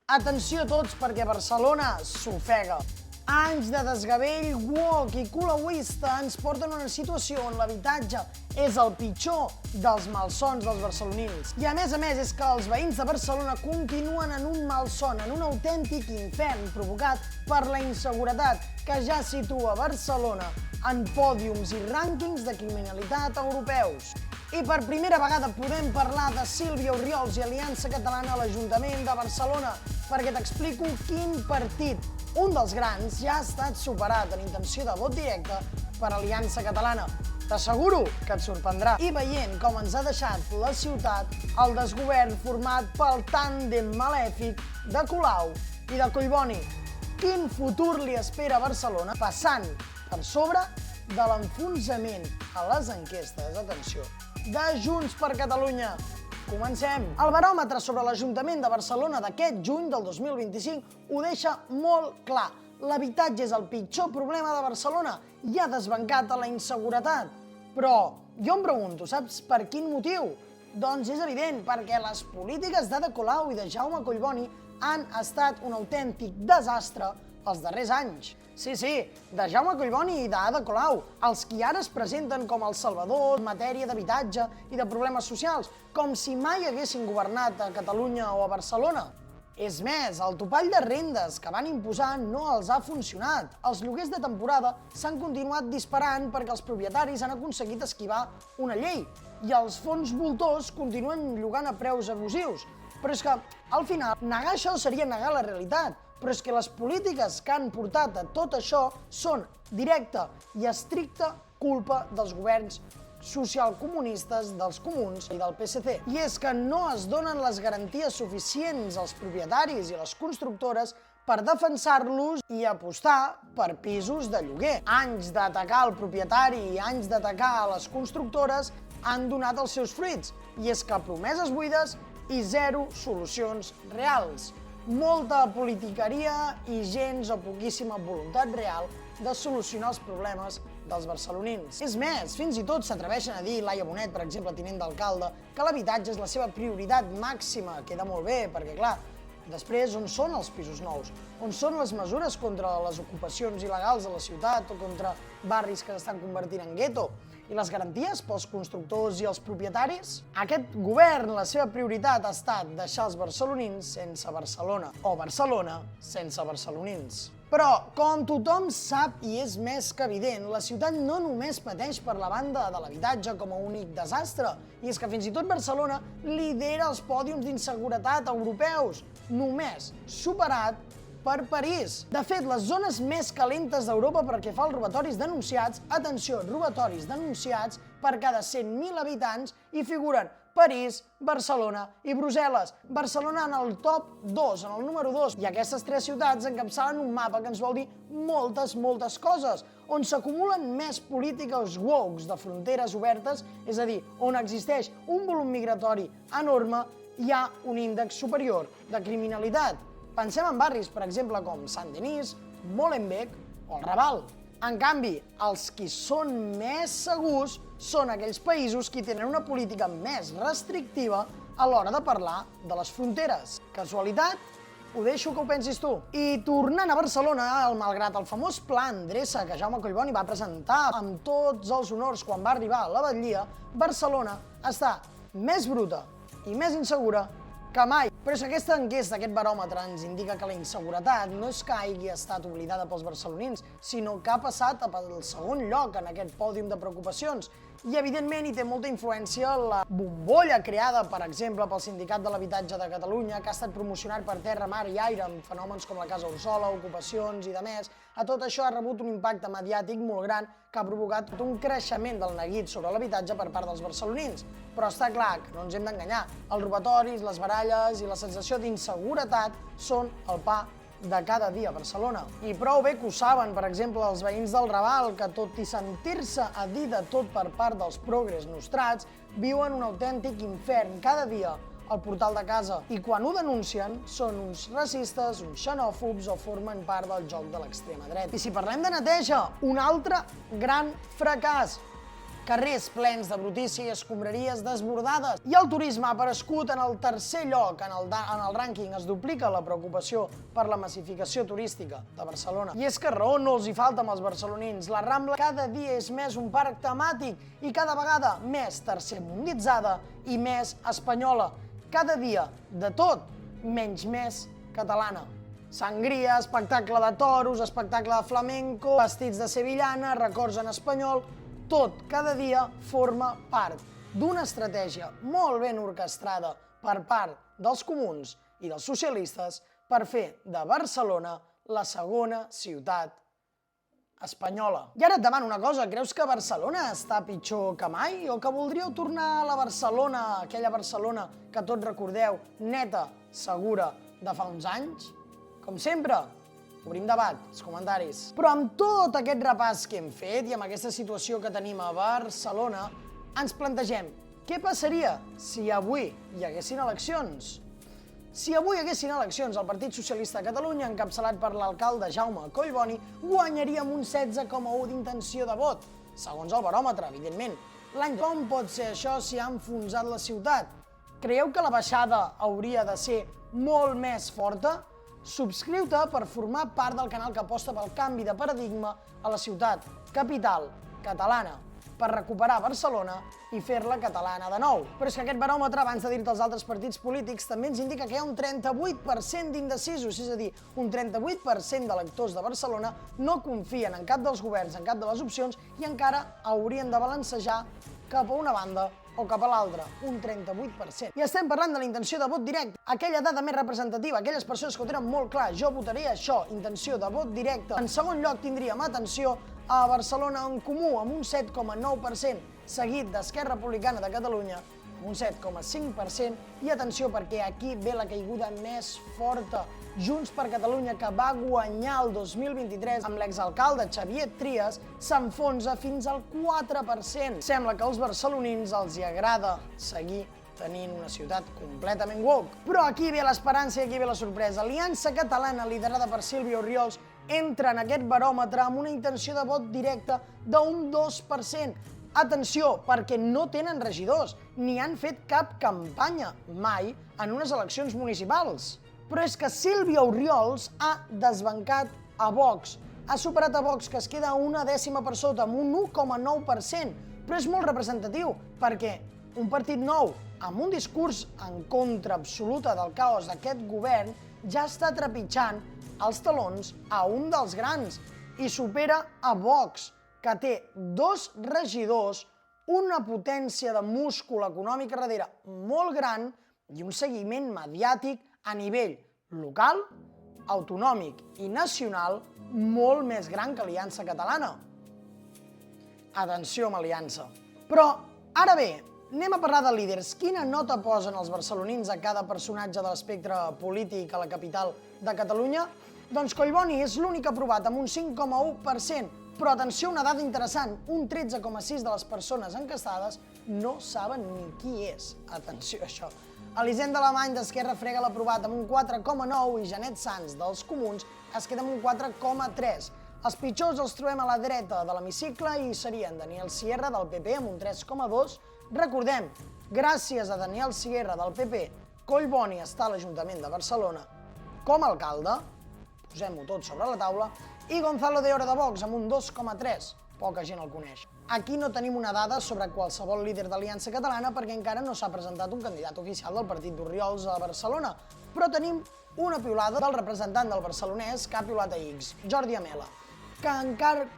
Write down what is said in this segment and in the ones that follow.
Atenció a tots perquè Barcelona s'ofega. Anys de desgavell, woke i colauista ens porten a una situació on l'habitatge és el pitjor dels malsons dels barcelonins. I a més és que els veïns de Barcelona continuen en un malson, en un autèntic infern provocat per la inseguretat que ja situa Barcelona en pòdiums i rànquings de criminalitat europeus. I per primera vegada podem parlar de Sílvia Orriols i Aliança Catalana a l'Ajuntament de Barcelona, perquè t'explico quin partit, un dels grans, ja ha estat superat en intenció de vot directe per Aliança Catalana. T'asseguro que et sorprendrà. I veient com ens ha deixat la ciutat el desgovern format pel tàndem malèfic de Colau i de Collboni. Quin futur li espera a Barcelona passant per sobre de l'enfonsament a les enquestes, atenció, de Junts per Catalunya. Comencem! El baròmetre sobre l'Ajuntament de Barcelona d'aquest juny del 2025 ho deixa molt clar. L'habitatge és el pitjor problema de Barcelona i ha desbancat a la inseguretat. Però jo em pregunto, saps per quin motiu? Doncs és evident, perquè les polítiques d'Ada Colau i de Jaume Collboni han estat un autèntic desastre els darrers anys. Sí, de Jaume Collboni i d'Ada Colau, els qui ara es presenten com el salvador en matèria d'habitatge i de problemes socials, com si mai haguessin governat a Catalunya o a Barcelona. És més, el topall de rendes que van imposar no els ha funcionat. Els lloguers de temporada s'han continuat disparant perquè els propietaris han aconseguit esquivar una llei i els fons voltors continuen llogant a preus abusius. Però és que, al final, negar això seria negar la realitat. Però és que les polítiques que han portat a tot això són directa i estricta culpa dels governs socialcomunistes, dels comuns i del PSC. I és que no es donen les garanties suficients als propietaris i a les constructores per defensar-los i apostar per pisos de lloguer. Anys d'atacar el propietari i anys d'atacar a les constructores han donat els seus fruits. I és que promeses buides i zero solucions reals. Molta politiqueria i gens o poquíssima voluntat real de solucionar els problemes dels barcelonins. És més, fins i tot s'atreveixen a dir, Laia Bonet, per exemple, tinent d'alcalde, que l'habitatge és la seva prioritat màxima. Queda molt bé, perquè clar, després on són els pisos nous? On són les mesures contra les ocupacions il·legals a la ciutat o contra barris que s'estan convertint en gueto? I les garanties pels constructors i els propietaris? Aquest govern, la seva prioritat ha estat deixar els barcelonins sense Barcelona, o Barcelona sense barcelonins. Però, com tothom sap i és més que evident, la ciutat no només pateix per la banda de l'habitatge com a únic desastre, i és que fins i tot Barcelona lidera els pòdiums d'inseguretat europeus, només superat per París. De fet, les zones més calentes d'Europa pel que fa als robatoris denunciats, atenció, robatoris denunciats per cada 100.000 habitants hi figuren París, Barcelona i Brussel·les. Barcelona en el top 2, en el número 2. I aquestes tres ciutats encapçalen un mapa que ens vol dir moltes coses, on s'acumulen més polítiques woke de fronteres obertes, és a dir, on existeix un volum migratori enorme, hi ha un índex superior de criminalitat. Pensem en barris, per exemple, com Saint-Denis, Molenbeek o el Raval. En canvi, els qui són més segurs són aquells països que tenen una política més restrictiva a l'hora de parlar de les fronteres. Casualitat? Ho deixo que ho pensis tu. I tornant a Barcelona, malgrat el famós pla endreça que Jaume Collboni va presentar amb tots els honors quan va arribar a la batllia, Barcelona està més bruta i més insegura que mai. Però és que aquesta enquesta, aquest baròmetre, ens indica que la inseguretat no és que hagi estat oblidada pels barcelonins, sinó que ha passat pel segon lloc en aquest pòdium de preocupacions. I, evidentment, hi té molta influència la bombolla creada, per exemple, pel Sindicat de l'Habitatge de Catalunya, que ha estat promocionat per terra, mar i aire, amb fenòmens com la Casa Orsola, ocupacions i de més. A tot això ha rebut un impacte mediàtic molt gran que ha provocat un creixement del neguit sobre l'habitatge per part dels barcelonins. Però està clar que no ens hem d'enganyar. Els robatoris, les baralles i la sensació d'inseguretat són el pa de cada dia a Barcelona. I prou bé que ho saben, per exemple, els veïns del Raval, que tot i sentir-se a dir de tot per part dels progres nostrats, viuen un autèntic infern cada dia al portal de casa. I quan ho denuncien, són uns racistes, uns xenòfobs o formen part del joc de l'extrema dreta. I si parlem de neteja, un altre gran fracàs. carrers plens de brutícia i escombraries desbordades. I el turisme ha aparegut en el tercer lloc en el rànquing. Es duplica la preocupació per la massificació turística de Barcelona. I és que raó no els hi falta amb els barcelonins. La Rambla cada dia és més un parc temàtic i cada vegada més tercermunditzada i més espanyola. Cada dia, de tot, menys més catalana. Sangria, espectacle de toros, espectacle de flamenco, vestits de sevillana, records en espanyol... Tot, cada dia, forma part d'una estratègia molt ben orquestrada per part dels comuns i dels socialistes per fer de Barcelona la segona ciutat espanyola. I ara et demano una cosa, creus que Barcelona està pitjor que mai o que voldríeu tornar a la Barcelona, aquella Barcelona que tots recordeu, neta, segura, de fa uns anys? Com sempre, obrim debat, els comentaris. Però amb tot aquest repàs que hem fet i amb aquesta situació que tenim a Barcelona, ens plantegem què passaria si avui hi haguessin eleccions? Si avui hi haguessin eleccions, el Partit Socialista de Catalunya, encapçalat per l'alcalde Jaume Collboni, guanyaria amb un 16,1 d'intenció de vot, segons el baròmetre, evidentment. Com pot ser això si ha enfonsat la ciutat? Creieu que la baixada hauria de ser molt més forta? Subscriu-te per formar part del canal que aposta pel canvi de paradigma a la ciutat capital catalana, per recuperar Barcelona i fer-la catalana de nou. Però és que aquest baròmetre, abans de dir-te els altres partits polítics, també ens indica que hi ha un 38% d'indecisos, és a dir, un 38% d'electors de Barcelona no confien en cap dels governs, en cap de les opcions, i encara haurien de balancejar cap a una banda o cap a l'altra, un 38%. I estem parlant de la intenció de vot directe, aquella dada més representativa, aquelles persones que ho tenen molt clar, jo votaré això, intenció de vot directe. En segon lloc tindríem, atenció, a Barcelona en Comú, amb un 7,9%, seguit d'Esquerra Republicana de Catalunya, amb un 7,5%, i atenció perquè aquí ve la caiguda més forta. Junts per Catalunya, que va guanyar el 2023 amb l'exalcalde Xavier Trias, s'enfonsa fins al 4%. Sembla que als barcelonins els hi agrada seguir tenint una ciutat completament woke. Però aquí ve l'esperança i aquí ve la sorpresa. Aliança Catalana, liderada per Sílvia Orriols, entra en aquest baròmetre amb una intenció de vot directe d'un 2%. Atenció, perquè no tenen regidors, ni han fet cap campanya mai en unes eleccions municipals. Però és que Sílvia Orriols ha desbancat a Vox. Ha superat a Vox, que es queda una dècima per sota, amb un 1,9%. Però és molt representatiu, perquè un partit nou, amb un discurs en contra absoluta del caos d'aquest govern, ja està trepitjant els talons a un dels grans i supera a Vox, que té 2 regidors, una potència de múscul econòmic a darrere molt gran i un seguiment mediàtic a nivell local, autonòmic i nacional molt més gran que Aliança Catalana. Atenció amb Aliança. Però, ara bé, anem a parlar de líders. Quina nota posen els barcelonins a cada personatge de l'espectre polític a la capital de Catalunya? Doncs Collboni és l'únic aprovat amb un 5,1%, però atenció, una dada interessant, un 13,6% de les persones encastades no saben ni qui és. Atenció a això. Elisenda Alemany d'Esquerra frega l'aprovat amb un 4,9% i Janet Sans dels Comuns es queda amb un 4,3%. Els pitjors els trobem a la dreta de l'hemicicle i serien Daniel Sierra del PP amb un 3,2%. Recordem, gràcies a Daniel Sierra del PP, Collboni està a l'Ajuntament de Barcelona com a alcalde, posem-ho tot sobre la taula, i Gonzalo de Oro de Vox amb un 2,3%. Poca gent el coneix. Aquí no tenim una dada sobre qualsevol líder d'Aliança Catalana perquè encara no s'ha presentat un candidat oficial del partit d'Orriols a Barcelona, però tenim una piulada del representant del barcelonès que ha piulat a X, Jordi Amela, que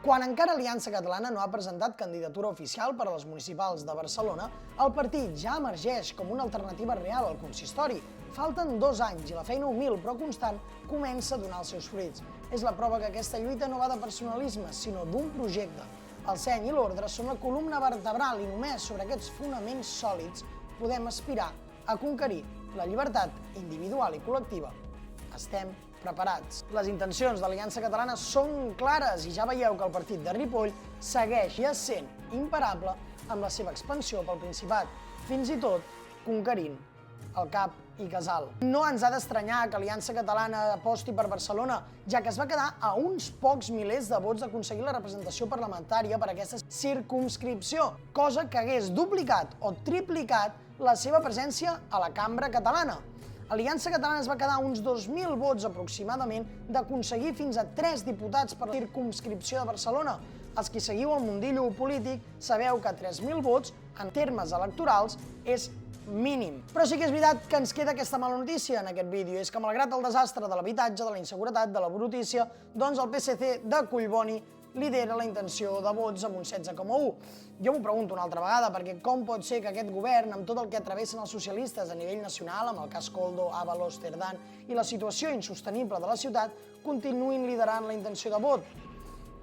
quan encara Aliança Catalana no ha presentat candidatura oficial per a les municipals de Barcelona, el partit ja emergeix com una alternativa real al consistori. Falten 2 anys i la feina humil però constant comença a donar els seus fruits. És la prova que aquesta lluita no va de personalisme, sinó d'un projecte. El seny i l'ordre són la columna vertebral i només sobre aquests fonaments sòlids podem aspirar a conquerir la llibertat individual i col·lectiva. Estem preparats. Les intencions d'Aliança Catalana són clares i ja veieu que el partit de Ripoll segueix sent imparable amb la seva expansió pel Principat, fins i tot conquerint el cap i Casal. No ens ha d'estranyar que Aliança Catalana aposti per Barcelona, ja que es va quedar a uns pocs milers de vots d'aconseguir la representació parlamentària per aquesta circumscripció, cosa que hagués duplicat o triplicat la seva presència a la cambra catalana. Aliança Catalana es va quedar a uns 2.000 vots aproximadament d'aconseguir fins a 3 diputats per la circumscripció de Barcelona. Els qui seguiu el mundillo polític sabeu que 3.000 vots, en termes electorals, és mínim. Però sí que és veritat que ens queda aquesta mala notícia en aquest vídeo, és que malgrat el desastre de l'habitatge, de la inseguretat, de la brutícia, doncs el PSC de Collboni lidera la intenció de vots amb un 16,1. Jo m'ho pregunto una altra vegada, perquè com pot ser que aquest govern, amb tot el que atravessen els socialistes a nivell nacional, amb el cas Koldo, Ábalos, Cerdán i la situació insostenible de la ciutat, continuïn liderant la intenció de vot?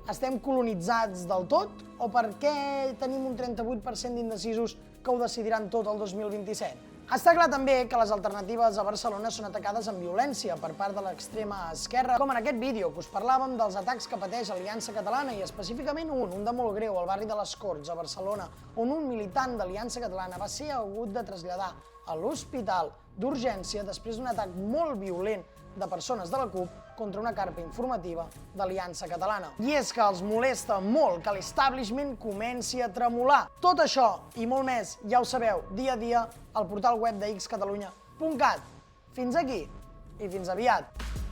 Estem colonitzats del tot? O per què tenim un 38% d'indecisos que ho decidiran tot el 2027? Està clar també que les alternatives a Barcelona són atacades amb violència per part de l'extrema esquerra, com en aquest vídeo que us parlàvem dels atacs que pateix Aliança Catalana i específicament un de molt greu al barri de les Corts, a Barcelona, on un militant d'Aliança Catalana va ser hagut de traslladar a l'hospital d'urgència després d'un atac molt violent de persones de la CUP contra una carpa informativa d'Aliança Catalana. I és que els molesta molt que l'establishment comenci a tremolar. Tot això i molt més ja ho sabeu dia a dia al portal web de xcatalunya.cat. Fins aquí i fins aviat.